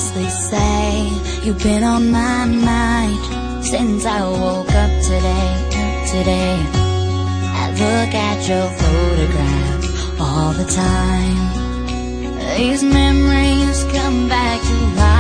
honestly say you've been on my mind since I woke up today. I look at your photograph all the time. These memories come back to life.